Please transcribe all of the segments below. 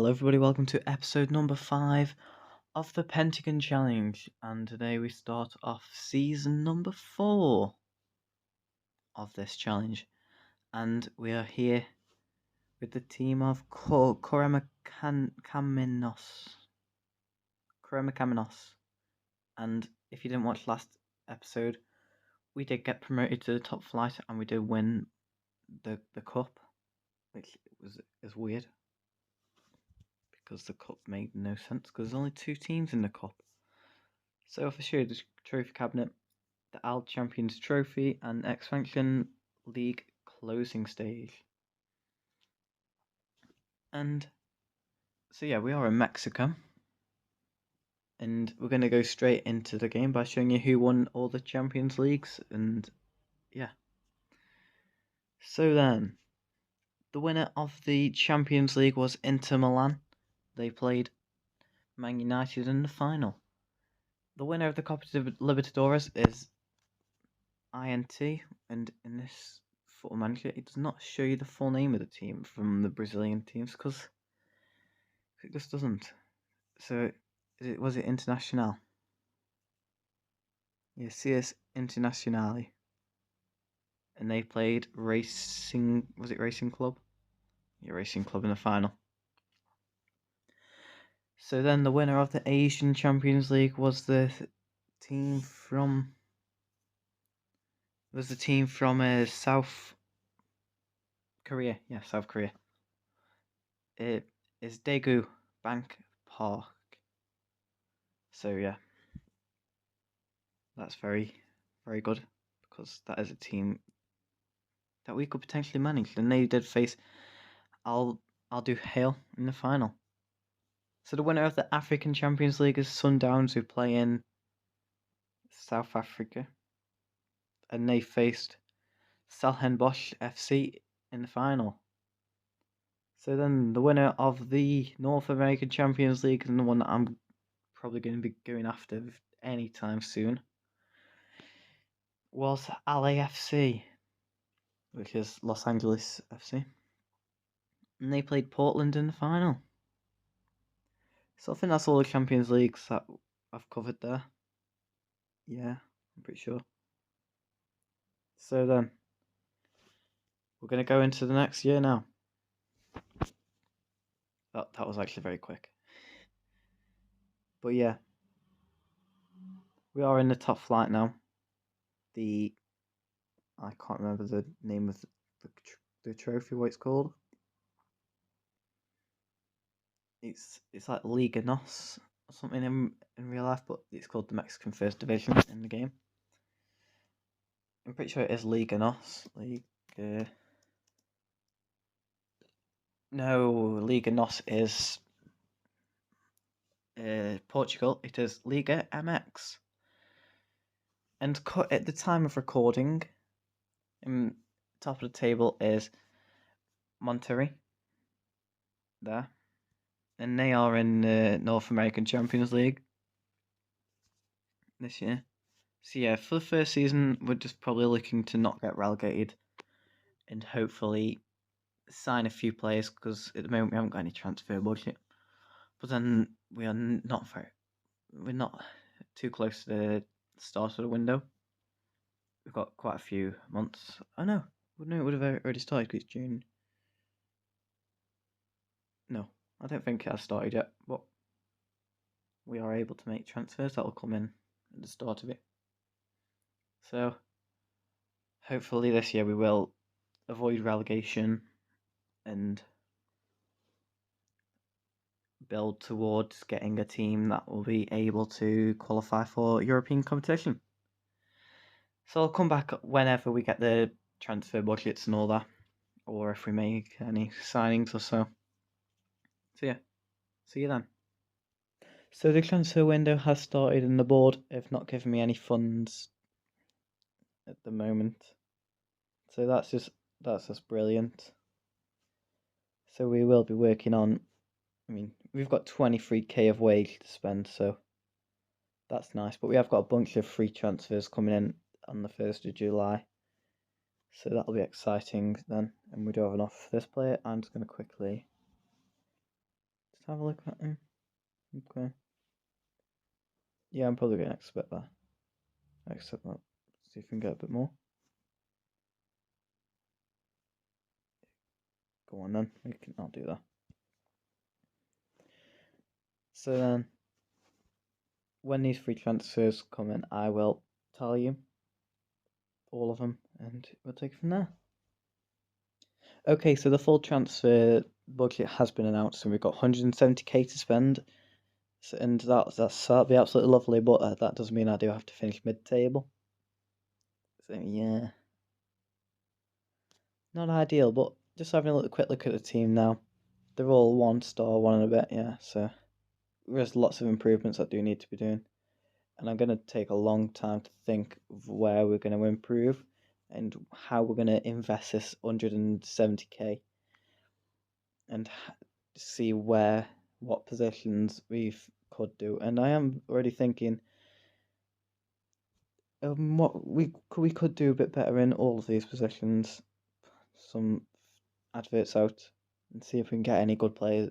Hello everybody, welcome to episode number 5 of the Pentagon Challenge, and today we start off season number 4 of this challenge, and we are here with the team of Correcaninos, and if you didn't watch last episode, we did get promoted to the top flight and we did win the cup, which is weird. Because the cup made no sense, because there's only 2 teams in the cup. So if I show you the trophy cabinet, the ALD Champions Trophy and Expansion League closing stage. And so yeah, we are in Mexico. And we're going to go straight into the game by showing you who won all the Champions Leagues. And yeah. So then, the winner of the Champions League was Inter Milan. They played Man United in the final. The winner of the Copa Libertadores is INT, and in this Football Manager, it does not show you the full name of the team from the Brazilian teams because it just doesn't. So, was it Internacional? Yeah, CS Internacionale, and they played Racing. Was it Racing Club? Yeah, Racing Club in the final. So then, the winner of the Asian Champions League was the team from. South Korea. Yeah, South Korea. It is Daegu Bank Park. So yeah, that's very, very good because that is a team that we could potentially manage. And they did face I'll do Hale in the final. So the winner of the African Champions League is Sundowns, who play in South Africa, and they faced Stellenbosch FC in the final. So then the winner of the North American Champions League, and the one that I'm probably going to be going after anytime soon, was LAFC, which is Los Angeles FC. And they played Portland in the final. So I think that's all the Champions Leagues that I've covered there. Yeah, I'm pretty sure. So then, we're going to go into the next year now. That was actually very quick. But yeah, we are in the top flight now. I can't remember the name of the trophy, what it's called. It's like Liga NOS or something in real life, but it's called the Mexican 1st Division in the game. I'm pretty sure it is Liga NOS. Liga NOS is Portugal. It is Liga MX. And at the time of recording, top of the table is Monterrey. There. And they are in the North American Champions League this year. So yeah, for the first season, we're just probably looking to not get relegated and hopefully sign a few players, because at the moment we haven't got any transfer budget. But then we're not too close to the start of the window. We've got quite a few months. Oh no, it would have already started because it's June. No, I don't think it has started yet, but we are able to make transfers that will come in at the start of it. So hopefully this year we will avoid relegation and build towards getting a team that will be able to qualify for European competition. So I'll come back whenever we get the transfer budgets and all that, or if we make any signings or so. So yeah, see you then. So the transfer window has started and the board have not given me any funds at the moment. So that's just brilliant. So we will be working on, we've got 23k of wage to spend, so that's nice. But we have got a bunch of free transfers coming in on the 1st of July. So that'll be exciting then. And we do have enough for this player. I'm just going to quickly have a look at him. Okay. Yeah, I'm probably going to expect that. Accept that. See if we can get a bit more. Go on then. I'll do that. So then, when these free transfers come in, I will tell you all of them, and we'll take it from there. Okay, so the full transfer budget has been announced, and we've got 170k to spend, and that'll be absolutely lovely. But that does mean I do have to finish mid-table. So yeah, not ideal. But just having a quick look at the team now, they're all 1-star, 1 and a bit. Yeah, so there's lots of improvements that do need to be doing, and I'm gonna take a long time to think of where we're gonna improve and how we're gonna invest this 170k. And see what positions we could do. And I am already thinking what we could do a bit better in all of these positions. Some adverts out and see if we can get any good players,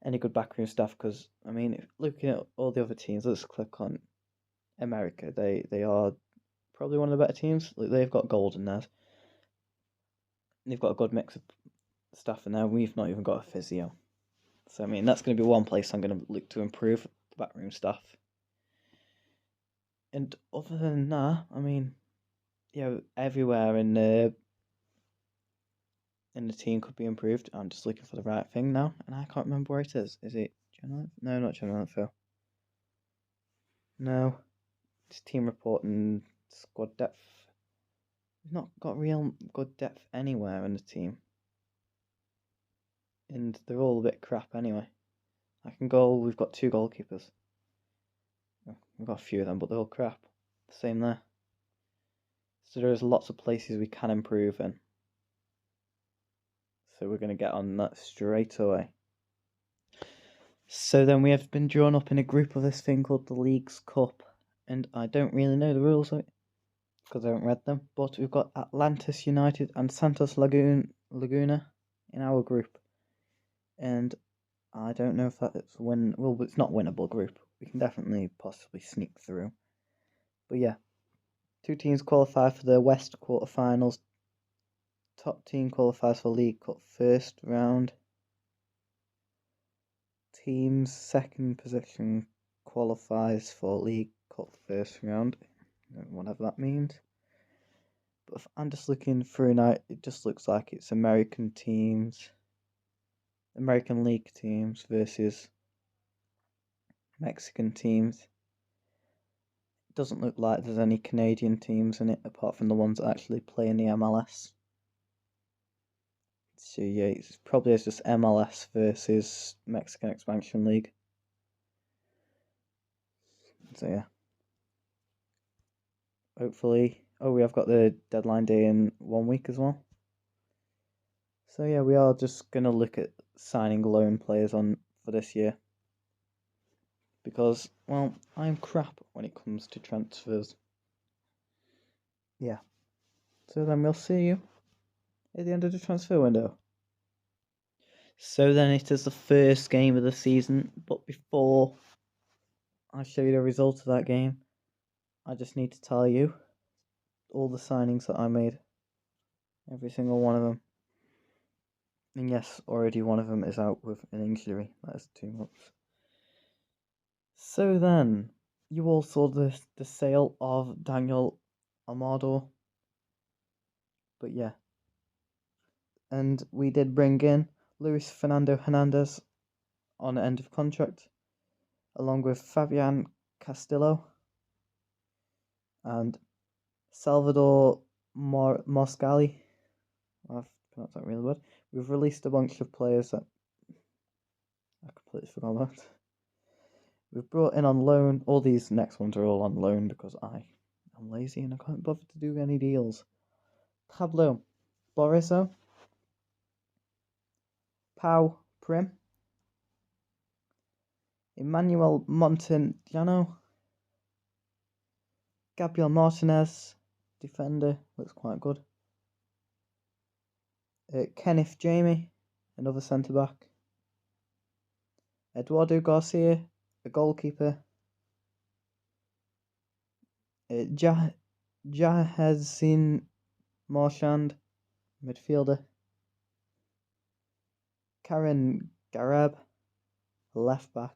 any good backroom staff. Because I mean, looking at all the other teams, let's click on America. They are probably one of the better teams. They've got gold in theirs. They've got a good mix of stuff in there. We've not even got a physio. So, I mean, that's going to be one place I'm going to look to improve the backroom stuff. And other than that, I mean, everywhere in the team could be improved. I'm just looking for the right thing now, and I can't remember where it is. Is it general? No, not general info. No, it's team report and squad depth. We've not got real good depth anywhere in the team. And they're all a bit crap anyway. We've got 2 goalkeepers. We've got a few of them, but they're all crap. Same there. So there's lots of places we can improve in. So we're going to get on that straight away. So then we have been drawn up in a group of this thing called the League's Cup. And I don't really know the rules of it because I haven't read them. But we've got Atlantis United and Santos Laguna in our group. And I don't know if that's it's not winnable group. We can definitely possibly sneak through. But yeah, 2 teams qualify for the West quarterfinals. Top team qualifies for League Cup first round. Team's second position qualifies for League Cup first round, whatever that means. But if I'm just looking through now, it just looks like it's American League teams versus Mexican teams. It doesn't look like there's any Canadian teams in it apart from the ones that actually play in the MLS. So yeah, it's probably just MLS versus Mexican Expansion League. So yeah. Hopefully, we have got the deadline day in 1 week as well. So yeah, we are just gonna look at signing loan players for this year. Because, well, I'm crap when it comes to transfers. Yeah. So then we'll see you at the end of the transfer window. So then it is the first game of the season, but before I show you the result of that game, I just need to tell you all the signings that I made. Every single one of them. And yes, already one of them is out with an injury. That is 2 months. So then, you all saw the sale of Daniel Amado. But yeah. And we did bring in Luis Fernando Hernandez on end of contract, along with Fabian Castillo and Salvador Moscali. I've pronounced that really bad. We've released a bunch of players that I completely forgot about. We've brought in on loan. All these next ones are all on loan because I am lazy and I can't bother to do any deals. Pablo Boriso, Pau Prim, Emmanuel Montaniano, Gabriel Martinez, defender, looks quite good. Kenneth Jamie, another centre back. Eduardo Garcia, a goalkeeper. Jahazin Marchand, midfielder. Karen Garab, left back.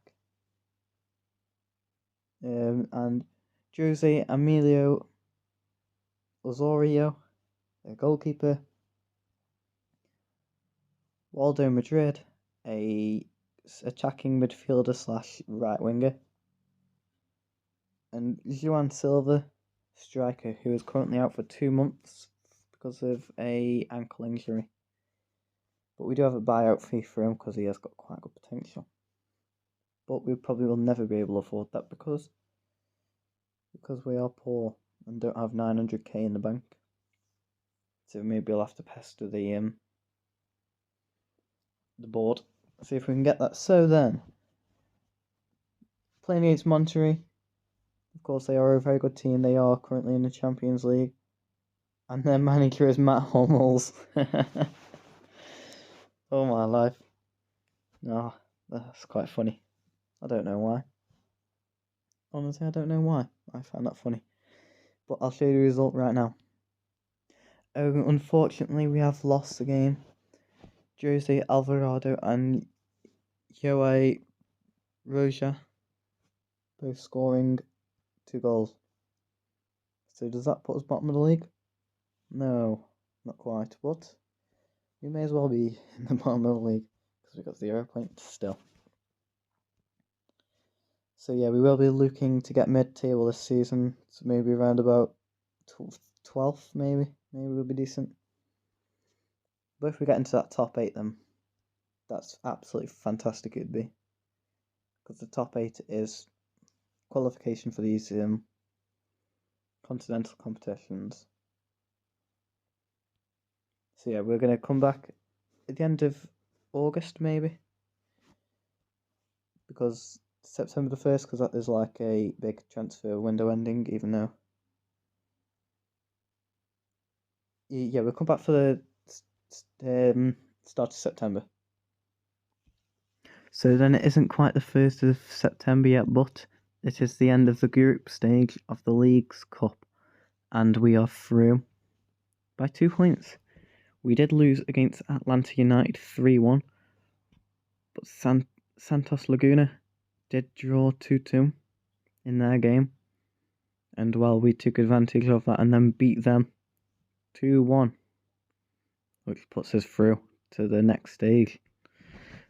And Jose Emilio Osorio, a goalkeeper. Waldo Madrid, a attacking midfielder / right winger. And Juan Silva, striker, who is currently out for 2 months because of a ankle injury. But we do have a buyout fee for him because he has got quite good potential. But we probably will never be able to afford that because we are poor and don't have 900k in the bank. So maybe we'll have to pester the board, see if we can get that. So then, playing against Monterrey, of course they are a very good team. They are currently in the Champions League, and their manager is Matt Hummels. Oh my life. No, that's quite funny. I don't know why. Honestly, I don't know why. I find that funny. But I'll show you the result right now. Unfortunately, we have lost the game. Jose Alvarado and Joey Roja both scoring 2 goals. So does that put us bottom of the league? No, not quite. But we may as well be in the bottom of the league because we've got 0 points still. So yeah, we will be looking to get mid-table this season. So maybe around about 12th, maybe we'll be decent. But if we get into that top 8, then that's absolutely fantastic. It'd be because the top 8 is qualification for these continental competitions. So yeah, we're going to come back at the end of August maybe, because September the 1st, because that is like a big transfer window ending, even though we'll come back for the start of September. So then it isn't quite the 1st of September yet, but it is the end of the group stage of the League's Cup, and we are through by 2 points. We did lose against Atlanta United 3-1, but Santos Laguna did draw 2-2 in their game, and we took advantage of that and then beat them 2-1, which puts us through to the next stage.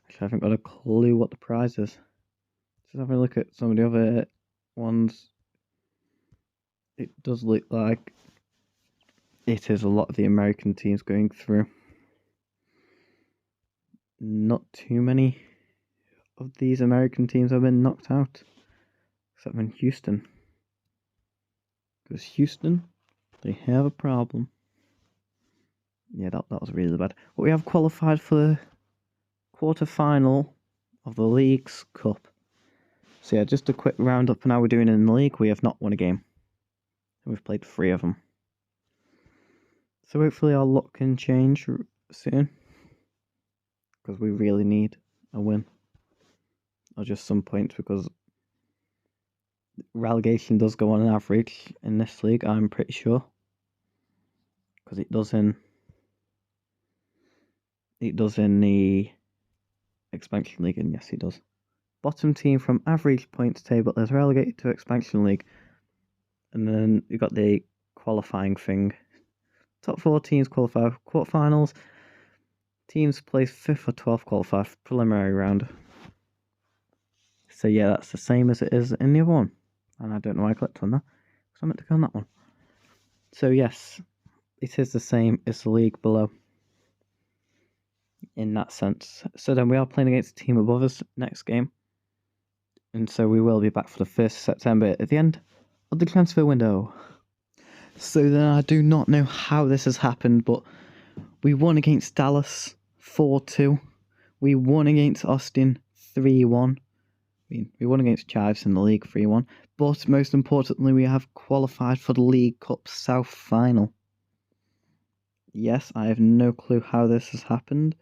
Actually, I haven't got a clue what the prize is. Just having a look at some of the other ones. It does look like it is a lot of the American teams going through. Not too many of these American teams have been knocked out, except in Houston. Because Houston, they have a problem. Yeah, that was really bad. But we have qualified for the quarter-final of the League's Cup. So yeah, just a quick roundup on how we're doing in the league. We have not won a game. We've played 3 of them. So hopefully our luck can change soon, because we really need a win. Or just some points, because relegation does go on an average in this league, I'm pretty sure. Because it does in the expansion league, and yes, it does. Bottom team from average points table is relegated to expansion league. And then you got the qualifying thing. Top 4 teams qualify for quarterfinals. Teams placed 5th or 12th qualify for preliminary round. So yeah, that's the same as it is in the other one. And I don't know why I clicked on that, because I meant to go on that one. So yes, it is the same as the league below, in that sense. So then we are playing against a team above us next game. And so we will be back for the 1st of September at the end of the transfer window. So then I do not know how this has happened, but we won against Dallas 4-2. We won against Austin 3-1. We won against Chives in the league 3-1. But most importantly, we have qualified for the League Cup South Final. Yes, I have no clue how this has happened.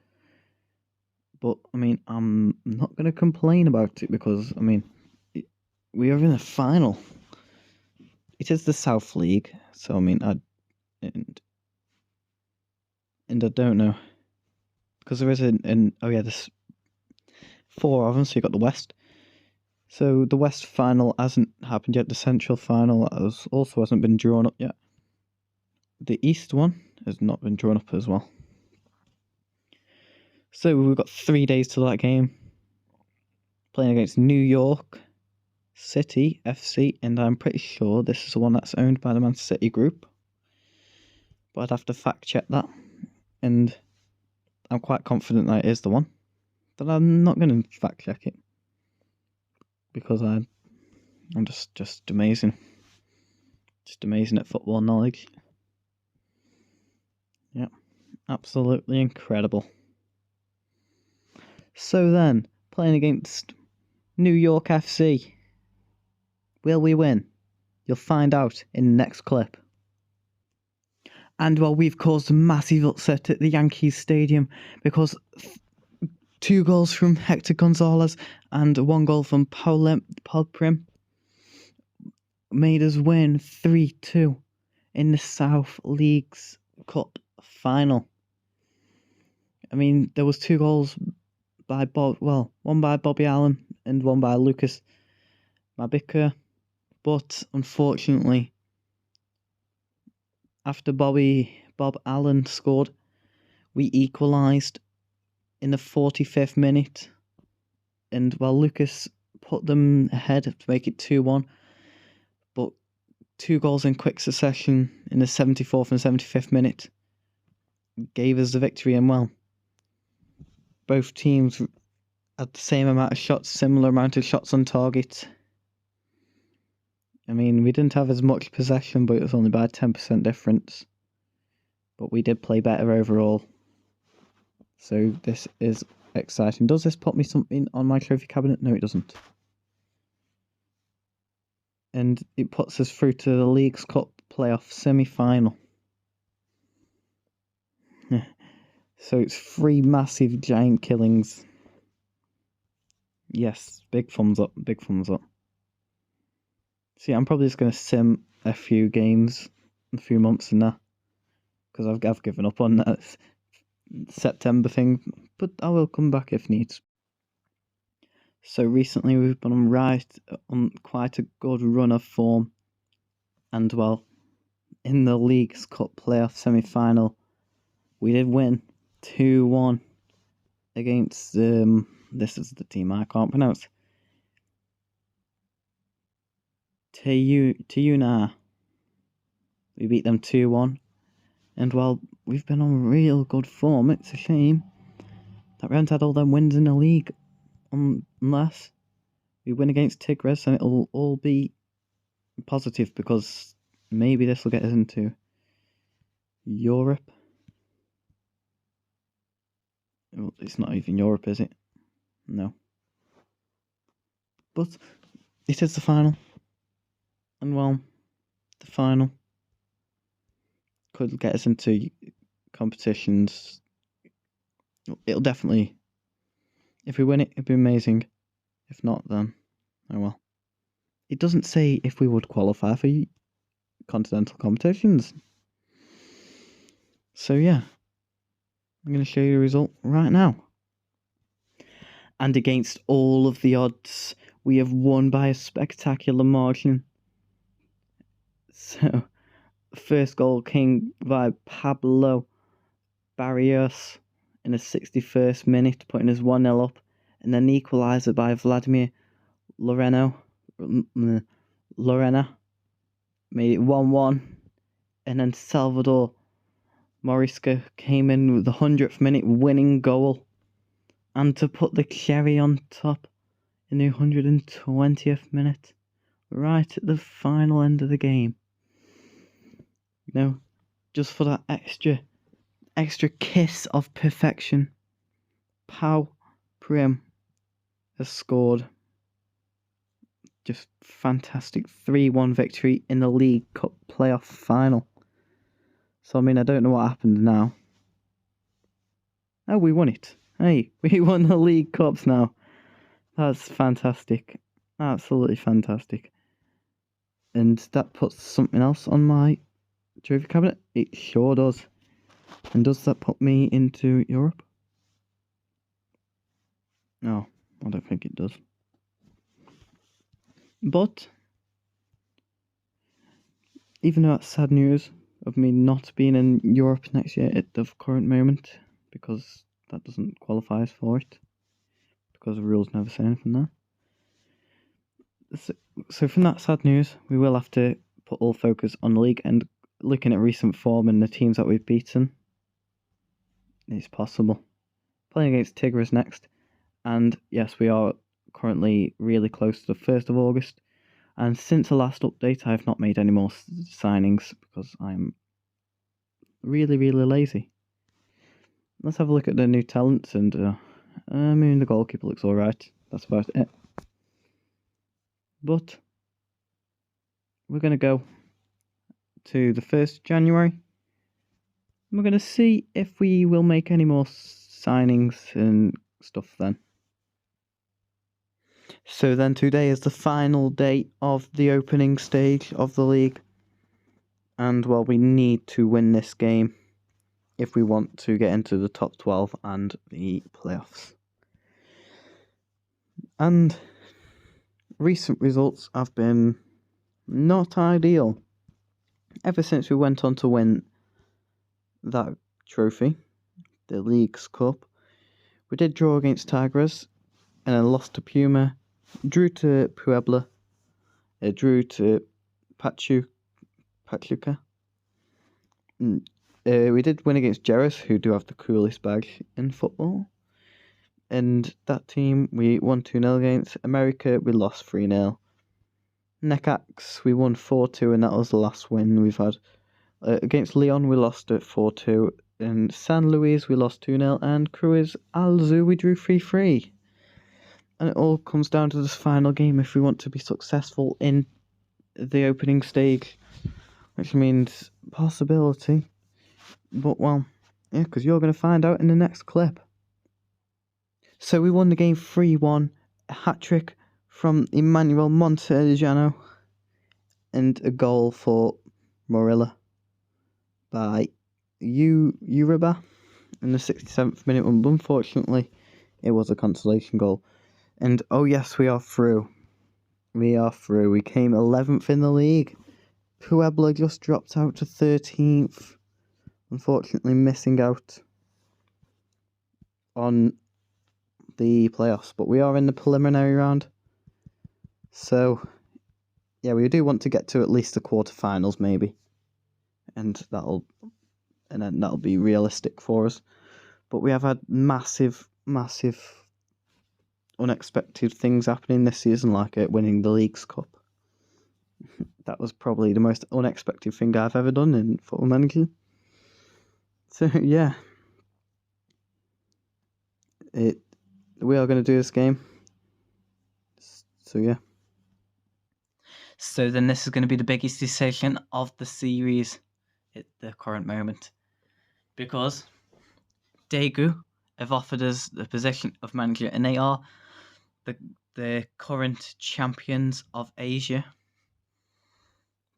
But, I mean, I'm not going to complain about it because, I mean, we are in a final. It is the South League, so, I mean, and I don't know. Because there is there's 4 of them, so you got the West. So the West final hasn't happened yet. The Central final also hasn't been drawn up yet. The East one has not been drawn up as well. So we've got 3 days till that game. Playing against New York City FC, and I'm pretty sure this is the one that's owned by the Man City group. But I'd have to fact check that. And I'm quite confident that it is the one. But I'm not going to fact check it. Because I'm just amazing. Just amazing at football knowledge. Yeah, absolutely incredible. So then, playing against New York FC. Will we win? You'll find out in the next clip. And well, we've caused a massive upset at the Yankees Stadium because 2 goals from Hector Gonzalez and 1 goal from Paul Prim made us win 3-2 in the South League's Cup final. I mean, there was 2 goals by one by Bobby Allen and 1 by Lucas Mabika, but unfortunately, after Bob Allen scored, we equalised in the 45th minute, and Lucas put them ahead to make it 2-1, but 2 goals in quick succession in the 74th and 75th minute gave us the victory, and both teams had the same amount of shots, similar amount of shots on target. I mean, we didn't have as much possession, but it was only by a 10% difference. But we did play better overall. So this is exciting. Does this put me something on my trophy cabinet? No, it doesn't. And it puts us through to the League's Cup playoff semi-final. So it's 3 massive giant killings. Yes, big thumbs up, big thumbs up. See, I'm probably just going to sim a few games, a few months and that. Because I've given up on that September thing. But I will come back if needs. So recently we've been on quite a good run of form. And in the League's Cup playoff semi-final, we did win 2-1 against, this is the team I can't pronounce. Tayuna. We beat them 2-1. And we've been on real good form. It's a shame that we haven't had all them wins in the league. Unless we win against Tigres, and it'll all be positive because maybe this will get us into Europe. Well, it's not even Europe, is it? No. But it is the final. And the final could get us into competitions. It'll definitely, if we win it, it'd be amazing. If not, then, oh well. It doesn't say if we would qualify for continental competitions. So yeah, I'm going to show you the result right now. And against all of the odds, we have won by a spectacular margin. So, first goal came by Pablo Barrios in the 61st minute, putting us 1-0 up. And then the equaliser by Vladimir Lorena made it 1-1. And then Salvador Morisca came in with the 100th minute winning goal. And to put the cherry on top in the 120th minute, right at the final end of the game. Just for that extra kiss of perfection, Pau Prim has scored. Just fantastic 3-1 victory in the League Cup playoff final. So, I mean, I don't know what happened now. Oh, we won it. Hey, we won the League Cups now. That's fantastic. Absolutely fantastic. And that puts something else on my trophy cabinet. It sure does. And does that put me into Europe? No, I don't think it does. But even though that's sad news of me not being in Europe next year at the current moment, because that doesn't qualify us for it, because the rules never say anything there. So from that sad news, we will have to put all focus on the league, and looking at recent form and the teams that we've beaten, it's possible. Playing against Tigres next, and yes, we are currently really close to the 1st of August, and since the last update I have not made any more signings because I'm really, really lazy. Let's have a look at the new talents, and I mean the goalkeeper looks alright, that's about it. But we're going to go to the 1st of January. We're going to see if we will make any more signings and stuff then. So then today is the final day of the opening stage of the league. And well, we need to win this game if we want to get into the top 12 and the playoffs. And recent results have been not ideal. Ever since we went on to win that trophy, the League's Cup, we did draw against Tigres and then lost to Puma, drew to Puebla, drew to Pachuca. We did win against Jerez, who do have the coolest badge in football. And that team we won 2-0 against. America, we lost 3-0. Necax, we won 4-2, and that was the last win we've had. Against Leon, we lost at 4-2. In San Luis, we lost 2-0. And Cruz Alzu, we drew 3-3. And it all comes down to this final game if we want to be successful in the opening stage, which means possibility. But, well, yeah, because you're going to find out in the next clip. So we won the game 3-1, a hat-trick from Emmanuel Montejano, and a goal for Morilla by Uriba in the 67th minute. Unfortunately, it was a consolation goal. And oh yes, we are through. We are through. We came 11th in the league. Puebla just dropped out to 13th. Unfortunately, missing out on the playoffs. But we are in the preliminary round. So, yeah, we do want to get to at least the quarterfinals, maybe. And then that'll be realistic for us. But we have had massive unexpected things happening this season, like winning the League's Cup. That was probably the most unexpected thing I've ever done in Football Manager. So yeah, we are going to do this game. So yeah. So then this is going to be the biggest decision of the series at the current moment, because Daegu have offered us the position of manager, and they are the current champions of Asia.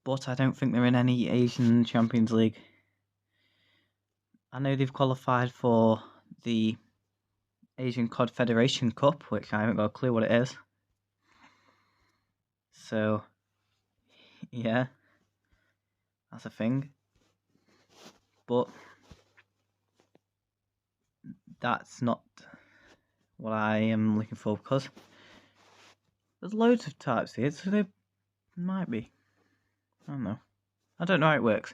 But I don't think they're in any Asian Champions League. I know they've qualified for the Asian Confederation Cup, which I haven't got a clue what it is. So, yeah, that's a thing. But that's not what I am looking for, because there's loads of types here, so there might be. I don't know. I don't know how it works.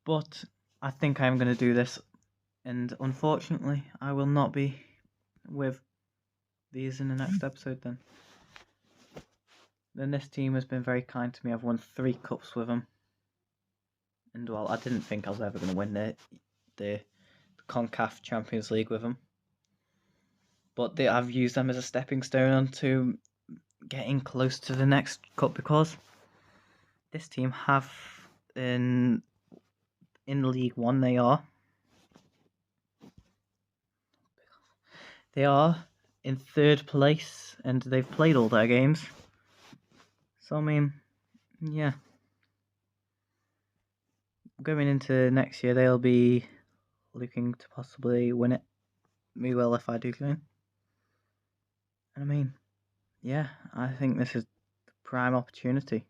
But I think I'm going to do this, and unfortunately, I will not be with these in the next episode then. Then this team has been very kind to me. I've won 3 cups with them. And well, I didn't think I was ever going to win the concaf Champions League with them. But I've used them as a stepping stone onto getting close to the next cup, because this team have in League 1 they are They are in 3rd place, and they've played all their games. So, I mean, yeah. Going into next year, they'll be looking to possibly win it. Me will if I do join. And I mean, yeah, I think this is the prime opportunity.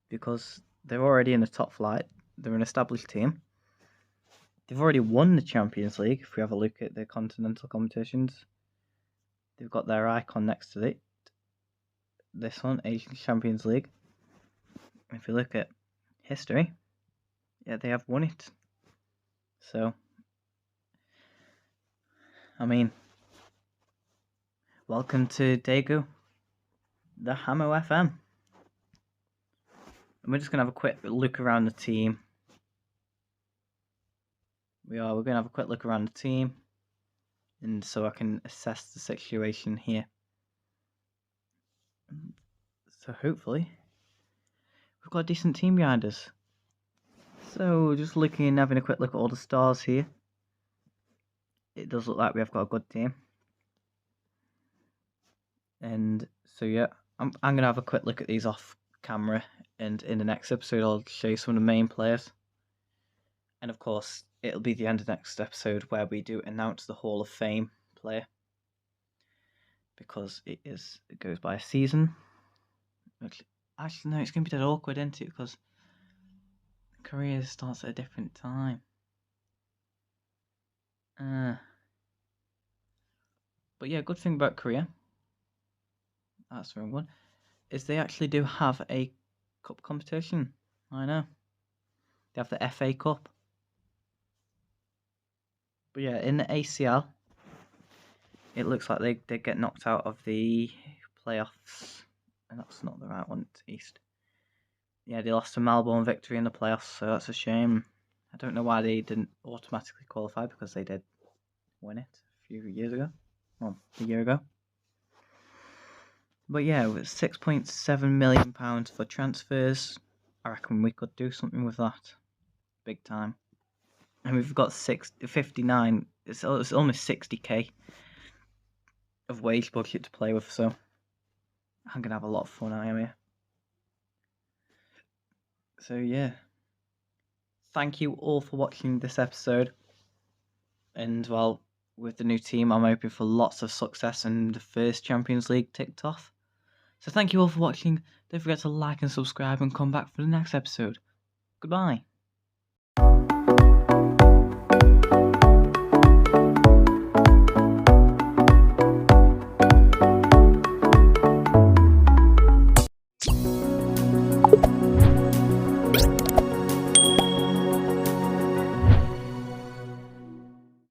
Because they're already in the top flight. They're an established team. They've already won the Champions League, if we have a look at the continental competitions. They've got their icon next to it. This one, Asian Champions League. If you look at history, yeah, they have won it. So, I mean, welcome to Daegu, the Hamo FM. And we're just going to have a quick look around the team. We're going to have a quick look around the team. And so I can assess the situation here. So hopefully, we've got a decent team behind us. So just looking and having a quick look at all the stars here. It does look like we have got a good team. And so yeah, I'm going to have a quick look at these off camera. And in the next episode, I'll show you some of the main players. And of course, it'll be the end of the next episode where we do announce the Hall of Fame player. Because it goes by a season. Which, actually, no, it's going to be dead awkward, isn't it? Because Korea starts at a different time. But yeah, good thing about Korea, that's the wrong one, is they actually do have a cup competition. I know. They have the FA Cup. But yeah, in the ACL, it looks like they get knocked out of the playoffs. And that's not the right one, it's East. Yeah, they lost to Melbourne Victory in the playoffs, so that's a shame. I don't know why they didn't automatically qualify, because they did win it a few years ago. Well, a year ago. But yeah, it was £6.7 million for transfers. I reckon we could do something with that. Big time. And we've got 59, it's almost 60k of wage budget to play with, so I'm going to have a lot of fun, I am here. So yeah, thank you all for watching this episode. And well, with the new team, I'm hoping for lots of success and the first Champions League ticked off. So thank you all for watching. Don't forget to like and subscribe and come back for the next episode. Goodbye.